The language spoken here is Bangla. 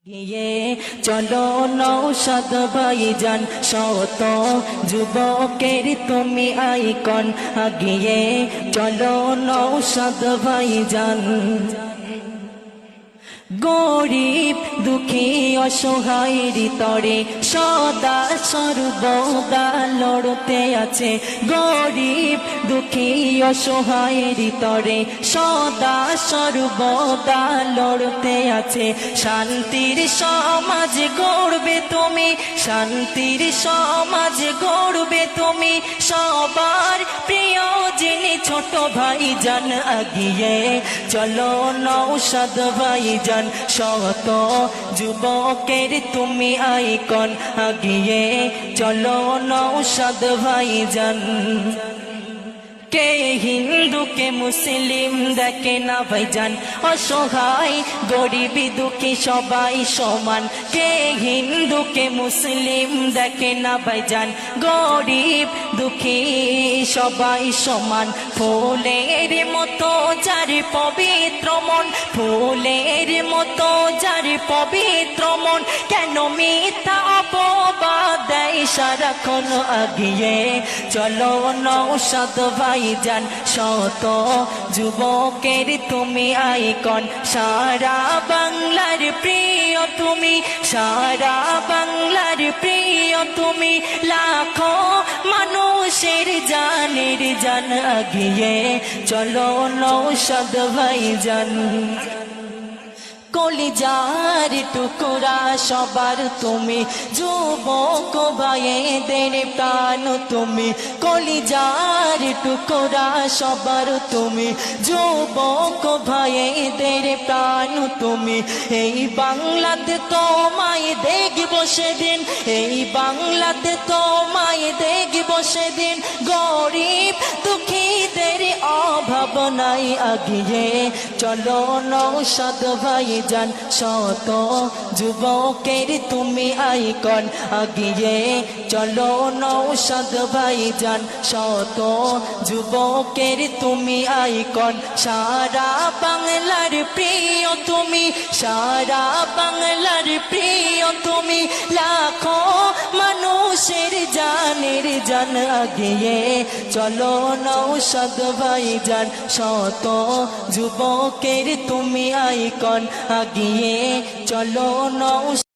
গিয়ে চলো নৌশাদ ভাইজান, শত যুবকের তুমি আইকন। গিয়ে চলো নৌশাদ ভাইজান। গরিব দুঃখী অসহায়ের তরে সদা সর্বদা লড়তে আছে। গরিব দুঃখী অসহায়ের তরে সদা সর্বদা লড়তে আছে। শান্তির সমাজ গড়বে তুমি, শান্তির সমাজ গড়বে তুমি। সবার প্রিয় যিনি ছোট ভাইজান, আগিয়ে চলো নৌশাদ ভাইজান। শত যুবকের তুমি আইকন, আগিয়ে চলো নৌশাদ ভাইজান। কে হিন্দু কে মুসলিম দেখে না ভাইজান, অসহায় গরিব দুঃখী সবাই সমান। কে হিন্দু কে মুসলিম দেখে না ভাইজান, গরিব দুঃখী সবাই সমান। ফুলের মতো যার পবিত্র মন, ফুলের মতো যার পবিত্র মন, কেন মিথ্যা অপবাদ দেয় সারাক্ষণ। আগিয়ে চলো নৌশাদ ভাইজান, শত যুবকের তুমি আইকন। সারা বাংলার প্রিয় তুমি, সারা বাংলার প্রিয় তুমি। লাখো মানুষের জানের জান, আগিয়ে চলো নৌশাদ ভাইজান। কলিজার টুকরা সবার তুমি, যুবক ভাইদের প্রাণ তুমি। কলিজার টুকরা সবার তুমি, যুবক ভাইদের প্রাণ তুমি। এই বাংলাতে তোমায় দেখব সেদিন, এই বাংলাতে তোমায় দেখব সেদিন। গরিব দুঃখীদের অভাব নাই, আগিয়ে চলো নৌশাদ ভাইজান। শত যুবকের তুমি আইকন, আগিয়ে চলো নৌশাদ ভাইজান। শত যুবকের তুমি আইকন। সারা বাংলার প্রিয় তুমি, সারা বাংলার প্রিয় তুমি। লাখো মানুষের জানের জান, আগিয়ে চলো নৌশাদ ভাইজান। শত যুবকের তুমি আইকন, আগিয়ে চলো নৌশাদ।